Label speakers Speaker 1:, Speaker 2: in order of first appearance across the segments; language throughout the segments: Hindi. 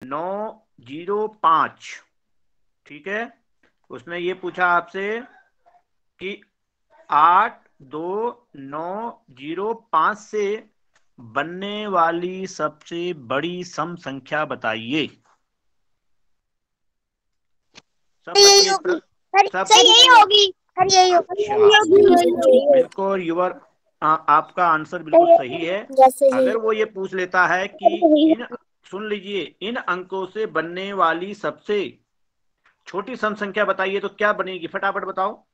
Speaker 1: 905, ठीक है। उसने ये पूछा आपसे कि 82905 से बनने वाली सबसे बड़ी सम संख्या बताइए। सब बच्चे
Speaker 2: सर यही होगी।
Speaker 1: अच्छा, बिल्कुल यूर आपका आंसर बिल्कुल सही है। अगर वो ये पूछ लेता है कि सुन लीजिए, इन अंकों से बनने वाली सबसे छोटी सम संख्या बताइए, तो क्या बनेगी? फटाफट बताओ।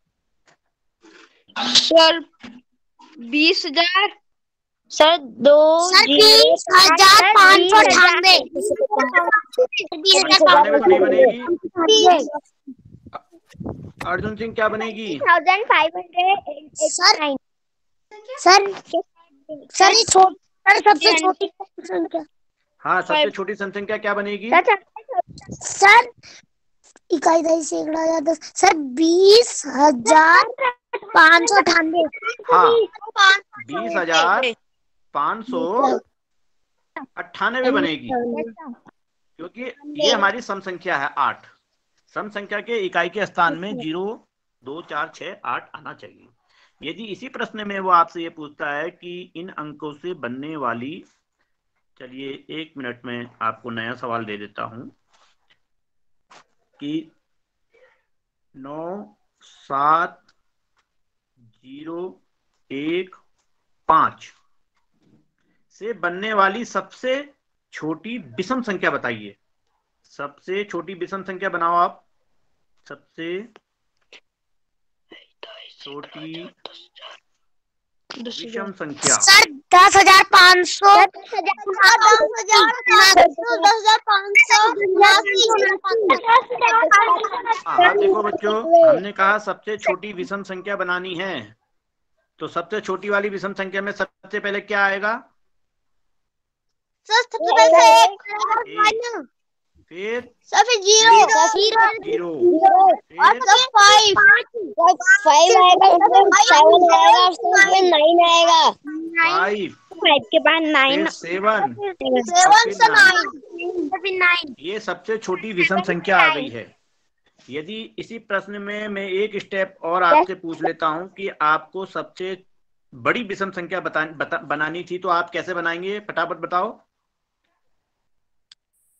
Speaker 3: सर 20,000। सर
Speaker 2: 20,598।
Speaker 1: 98 तो नहीं बनेगी। अर्जुन सिंह क्या बनेगी?
Speaker 2: 20,500। सर सबसे छोटी संख्या।
Speaker 1: हाँ, सबसे छोटी सम संख्या क्या बनेगी?
Speaker 2: सर इकाई दही सैकड़ा या 10। सर 20,598।
Speaker 1: हाँ, 20,598 बनेगी, क्योंकि ये हमारी सम संख्या है 8। सम संख्या के इकाई के स्थान में 0, 2, 4, 6, 8 आना चाहिए। यदि इसी प्रश्न में वो आपसे ये पूछता है कि इन अंकों से बनने वाली, चलिए 1 मिनट में आपको नया सवाल दे देता हूं कि 9,7,0,1,5 से बनने वाली सबसे छोटी विषम संख्या बताइए। सबसे छोटी विषम संख्या बनाओ आप। सबसे छोटी विषम संख्या।
Speaker 2: सर 10,500। 10,500।
Speaker 1: हाँ, देखो बच्चों, हमने कहा सबसे छोटी विषम संख्या बनानी है, तो सबसे छोटी वाली विषम संख्या में सबसे पहले क्या आएगा? फिर
Speaker 2: जीरो।
Speaker 3: और 5 आएगा, 7 आएगा, 9 आएगा।
Speaker 1: 5
Speaker 3: के बाद 9,
Speaker 1: 7 ये सबसे छोटी विषम संख्या आ गई है। यदि इसी प्रश्न में मैं एक स्टेप और आपसे पूछ लेता हूं कि आपको सबसे बड़ी विषम संख्या बनानी थी, तो आप कैसे बनाएंगे? फटाफट बताओ।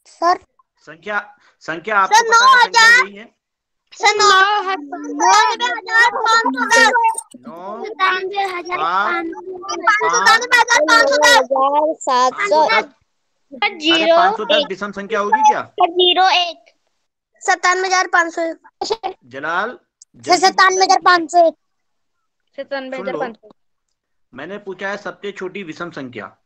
Speaker 2: सर
Speaker 1: संख्या आपको पता है, संख्या यही है। 510 विषम संख्या होगी क्या?
Speaker 2: 97,500।
Speaker 1: जलाल
Speaker 2: 97,500।
Speaker 1: सुन लो, मैंने पूछा है सबसे छोटी विषम संख्या,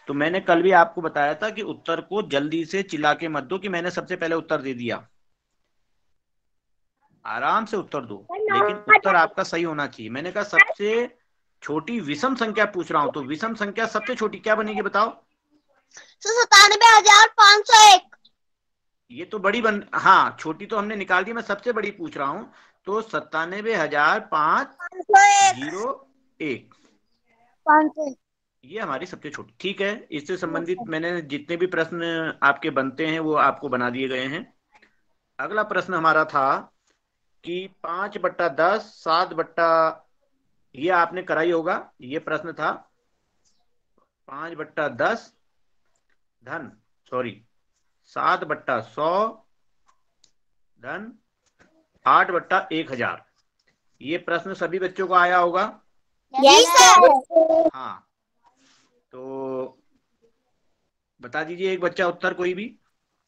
Speaker 1: तो मैंने कल भी आपको बताया था कि उत्तर को जल्दी से चिल्ला के मत दो कि मैंने सबसे पहले उत्तर दे दिया। आराम से उत्तर दो, लेकिन उत्तर आपका सही होना चाहिए। मैंने कहा सबसे छोटी विषम संख्या पूछ रहा हूं, तो विषम संख्या सबसे छोटी क्या बनेगी बताओ?
Speaker 2: 97,501।
Speaker 1: ये तो बड़ी हाँ, छोटी तो हमने निकाल दी, मैं सबसे बड़ी पूछ रहा हूं, तो 97,501 ये हमारी सबसे छोटी। ठीक है, इससे संबंधित मैंने जितने भी प्रश्न आपके बनते हैं वो आपको बना दिए गए हैं। अगला प्रश्न हमारा था कि 5/10, 7 ये आपने कराई होगा। ये प्रश्न था 5/10 धन 7/100 धन 8/1000। ये प्रश्न सभी बच्चों को आया होगा। हाँ, तो बता दीजिए एक बच्चा उत्तर, कोई भी।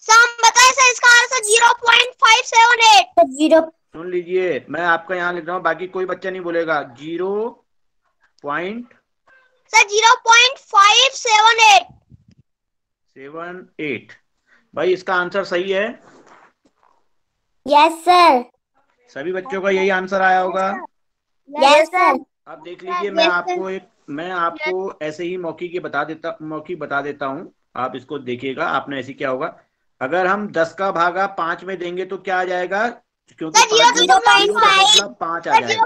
Speaker 2: बताइए सर, इसका आंसर 0.578।
Speaker 1: सुन लीजिए, मैं आपका यहाँ लिख रहा हूँ, बाकी कोई बच्चा नहीं बोलेगा। 0.578। भाई इसका आंसर सही है?
Speaker 2: Yes sir.
Speaker 1: सभी बच्चों का यही आंसर आया होगा।
Speaker 2: Yes sir.
Speaker 1: अब देख लीजिए, मैं आपको ऐसे ही मौखिक बता देता हूँ, आप इसको देखिएगा। आपने ऐसे क्या होगा, अगर हम 10 का भागा 5 में देंगे तो क्या आ जाएगा? क्योंकि 0.5 आ जाएगा,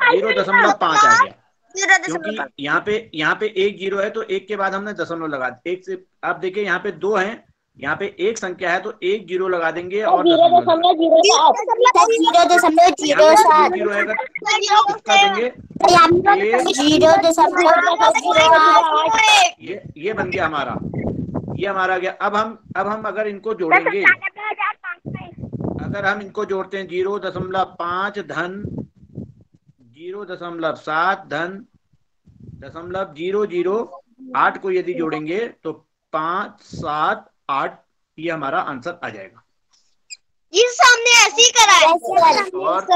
Speaker 1: 0.5 आ गया। क्योंकि यहाँ पे एक जीरो है तो एक के बाद हमने दशमलव लगा एक से। आप देखिए यहाँ पे दो हैं, यहाँ पे एक संख्या है तो एक जीरो लगा देंगे और दशमलव
Speaker 3: जीरो जीरो
Speaker 1: जीरो है किसका देंगे? ये बन गया हमारा, ये हमारा गया। अब हम अगर इनको जोड़ेंगे, अगर हम इनको जोड़ते हैं 0.5 धन 0.7 धन 0.008 को यदि जोड़ेंगे तो 5, 7, 8 ये हमारा आंसर आ जाएगा।
Speaker 3: इस सामने ऐसे ही करा है
Speaker 1: और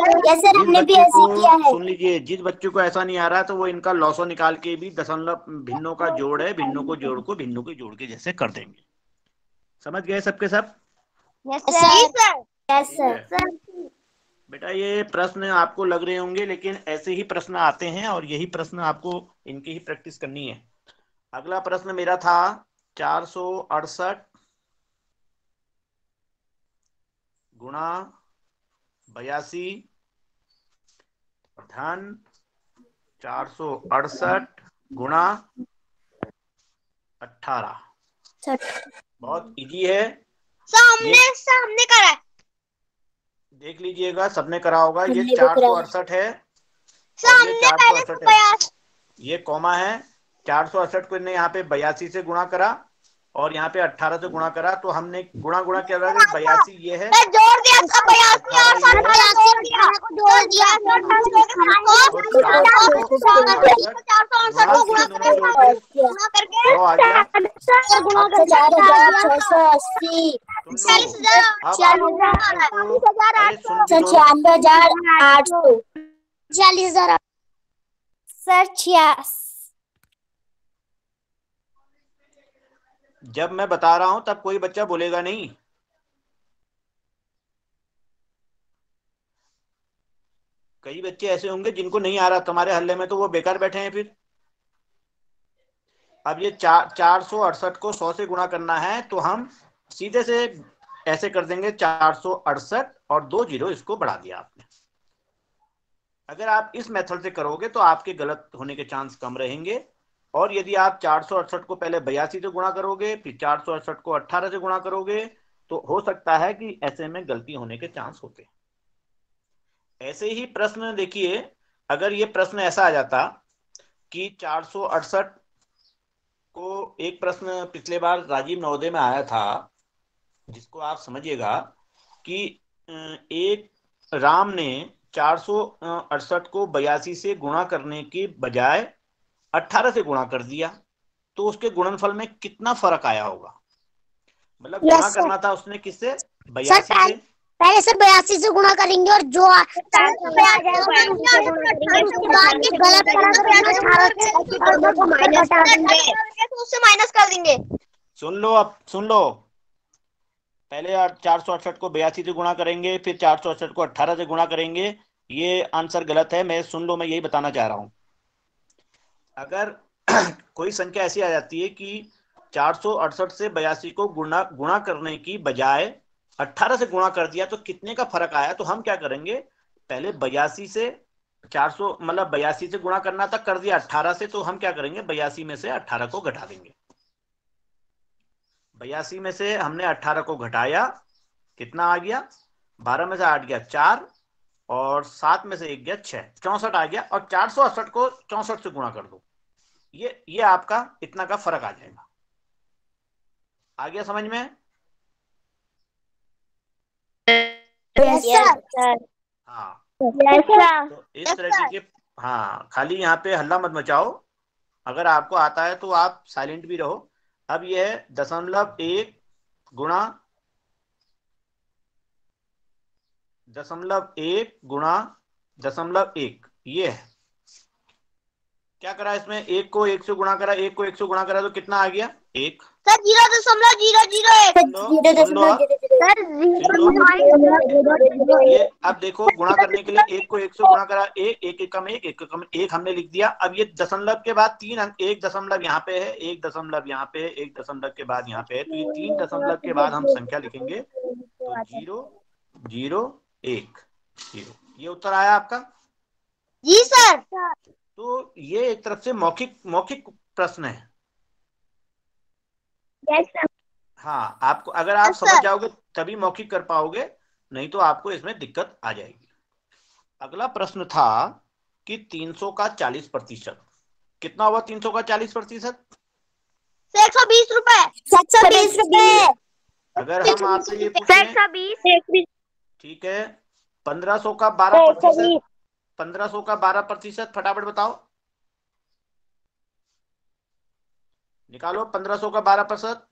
Speaker 2: हमने भी ऐसे ही किया है।
Speaker 1: सुन लीजिए, जिस बच्चे को ऐसा नहीं आ रहा तो वो इनका लॉसो निकाल के भी दशमलव भिन्नों का जोड़ है, भिन्नों को जोड़ को भिन्नों के जोड़ के जैसे कर देंगे। समझ गए सबके सब?
Speaker 2: Yes sir.
Speaker 1: बेटा ये प्रश्न आपको लग रहे होंगे, लेकिन ऐसे ही प्रश्न आते हैं और यही प्रश्न आपको इनकी ही प्रैक्टिस करनी है। अगला प्रश्न मेरा था 468 गुणा 82 धन 468 गुणा 18। बहुत इजी है,
Speaker 3: सामने करा है।
Speaker 1: देख लीजिएगा, सबने करा होगा। ये 468 है,
Speaker 3: सामने
Speaker 1: 468 है, ये कॉमा है। 468 को इन्हें यहाँ पे 82 से गुणा करा और यहाँ पे 18 से गुणा करा, तो हमने गुणा क्या रहा है? 82 ये है,
Speaker 3: जोड़ दिया था 82 और 468 को जोड़ दिया 468 को गुणा करके
Speaker 1: आ गया
Speaker 2: 4680 96,800 40,000 सर।
Speaker 1: जब मैं बता रहा हूं तब कोई बच्चा बोलेगा नहीं। कई बच्चे ऐसे होंगे जिनको नहीं आ रहा तुम्हारे हल्ले में, तो वो बेकार बैठे हैं फिर। अब ये 468 को 100 से गुणा करना है, तो हम सीधे से ऐसे कर देंगे 468 और 2 जीरो इसको बढ़ा दिया आपने। अगर आप इस मेथड से करोगे तो आपके गलत होने के चांस कम रहेंगे। और यदि आप 468 को पहले 82 से गुणा करोगे, फिर 468 को 18 से गुणा करोगे, तो हो सकता है कि ऐसे में गलती होने के चांस होते हैं। ऐसे ही प्रश्न देखिए, अगर ये प्रश्न ऐसा आ जाता कि 468 को, एक प्रश्न पिछले बार राजीव नवोदय में आया था जिसको आप समझिएगा कि एक राम ने 468 को 82 से गुणा करने के बजाय 18 से गुणा कर दिया, तो उसके गुणनफल में कितना फर्क आया होगा? मतलब गुणा करना था उसने किससे? 82 से।
Speaker 2: पहले सर 82 से गुणा करेंगे और जो
Speaker 3: उससे माइनस कर देंगे।
Speaker 1: सुन लो, अब सुन लो, पहले 468 को 82 से गुणा करेंगे, फिर 468 को 18 से गुणा करेंगे। ये आंसर गलत है, मैं सुन लो, मैं यही बताना चाह रहा हूं। अगर कोई संख्या ऐसी आ जाती है कि 468 से 82 को गुणा करने की बजाय 18 से गुणा कर दिया, तो कितने का फर्क आया? तो हम क्या करेंगे, पहले 82 से 400 मतलब 82 से गुणा करना था, कर दिया 18 से, तो हम क्या करेंगे, 82 में से 18 को घटा देंगे। 82 में से हमने 18 को घटाया, कितना आ गया? 12 में से 8 गया 4 और 7 में से 1 गया 6, 64 आ गया। और 468 को 64 से गुणा कर दो, ये आपका इतना का फर्क आ जाएगा। आ गया समझ में? हाँ, तो इस तरह के, हाँ, खाली यहाँ पे हल्ला मत मचाओ। अगर आपको आता है तो आप साइलेंट भी रहो। अब ये है 0.1 गुणा 0.1 गुणा 0.1, ये है। क्या करा इसमें? 1 को 1 से गुणा करा, 1 को 1 से गुणा करा, तो कितना आ गया? 1
Speaker 3: सर 0.001।
Speaker 1: ये अब देखो, गुणा करने के लिए 1 को 1 से गुणा करा, 1 कम 1 हमने लिख दिया। अब ये दशमलव के बाद 3 अंक, 1 दशमलव यहाँ पे है, 1 दशमलव यहाँ पे है, 1 दशमलव के बाद यहाँ पे है, तो ये 3 दशमलव के बाद हम संख्या लिखेंगे, तो 0, 0, 1, 0। ये उत्तर आया आपका?
Speaker 3: जी सर।
Speaker 1: तो ये एक तरफ से मौखिक प्रश्न है।
Speaker 2: Yes sir.
Speaker 1: हाँ, आपको अगर आप
Speaker 3: Yes,
Speaker 1: समझ
Speaker 3: sir.
Speaker 1: जाओगे तभी मौखिक कर पाओगे, नहीं तो आपको इसमें दिक्कत आ जाएगी। अगला प्रश्न था कि 300 का 40%। कितना हुआ 300 का 40%?
Speaker 3: 120 रुपए। 120 रुपए।
Speaker 1: अगर हम आपसे ये पूछें,
Speaker 3: 120।
Speaker 1: ठीक है, 1500 का 12%, 1500 का 12%, फटाफट बताओ, निकालो 1500 का 12%।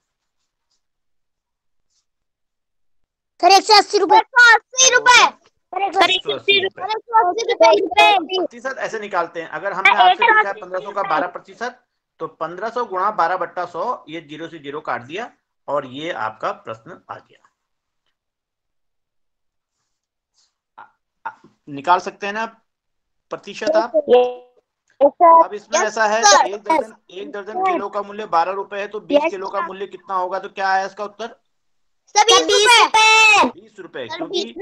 Speaker 2: सर 180 रुपए।
Speaker 3: 180 रुपए।
Speaker 2: सर
Speaker 1: 180 रुपए।
Speaker 3: 180 रुपए।
Speaker 1: प्रतिशत ऐसे निकालते हैं। अगर हमने आपसे पूछा है 1500 का 12%, तो 1500 गुणा 12/100, ये 0 से 0 काट दिया और ये आपका प्रश्न आ गया। निकाल सकते हैं ना प्रतिशत आप? अब इसमें ऐसा है, एक दर्जन किलो का मूल्य 12 रुपए है, तो 20 किलो का मूल्य कितना होगा? तो क्या है इसका उत्तर?
Speaker 3: 20 रुपए।
Speaker 1: 20 रुपए, क्योंकि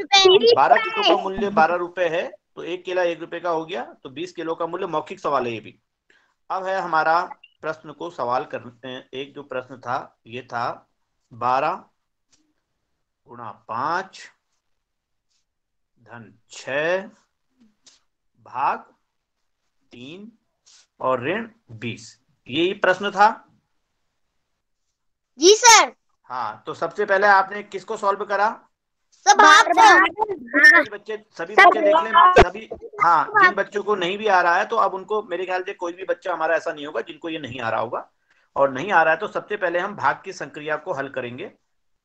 Speaker 1: 12 किलो का मूल्य 12 रुपए है, तो 1 केला 1 रुपए का हो गया, तो 20 किलो का मूल्य। मौखिक सवाल है ये भी। अब है हमारा प्रश्न को सवाल करते हैं। एक जो प्रश्न था ये था 12 गुणा 5 धन 6 भाग 3 और ऋण 20, यही प्रश्न था।
Speaker 3: जी सर।
Speaker 1: हाँ, तो सबसे पहले आपने किसको सॉल्व करा?
Speaker 3: सब भाग
Speaker 1: सभी बच्चे देख लें, सभी। हाँ, जिन बच्चों को नहीं भी आ रहा है तो अब उनको, मेरे ख्याल से कोई भी बच्चा हमारा ऐसा नहीं होगा जिनको ये नहीं आ रहा होगा। और नहीं आ रहा है तो सबसे पहले हम भाग की संक्रिया को हल करेंगे।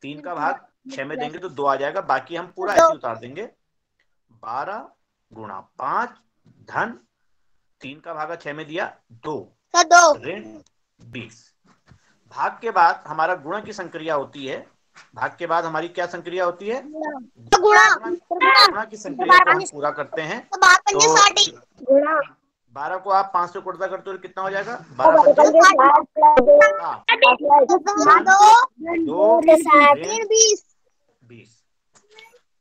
Speaker 1: 3 का भाग 6 में देंगे तो 2 आ जाएगा, बाकी हम पूरा ऐसे उतार देंगे। 12 गुणा 5 धन 3 का भागा 6 में दिया 2 ऋण 20। भाग के बाद हमारा गुणा की संक्रिया होती है। भाग के बाद हमारी क्या संक्रिया होती है? गुणा की संक्रिया को हम पूरा करते हैं। तो 12 को आप 5 से गुणा करते हो कितना हो जाएगा? 12 20।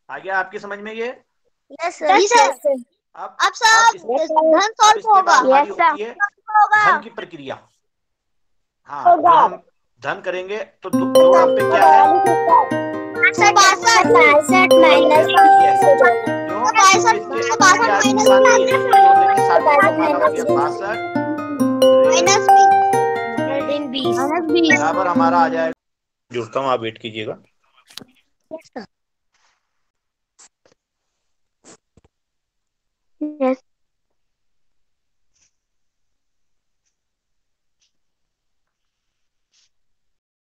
Speaker 1: आ गया आपकी समझ में ये? अब इसके बाद हमारी होती है धन की प्रक्रिया। हाँ, जो हम धन करेंगे तो जोड़ पे क्या है?
Speaker 3: 62 माइनस 20
Speaker 1: बराबर हमारा आ जाएगा। जुड़ता हूँ, आप वेट कीजिएगा।
Speaker 3: यस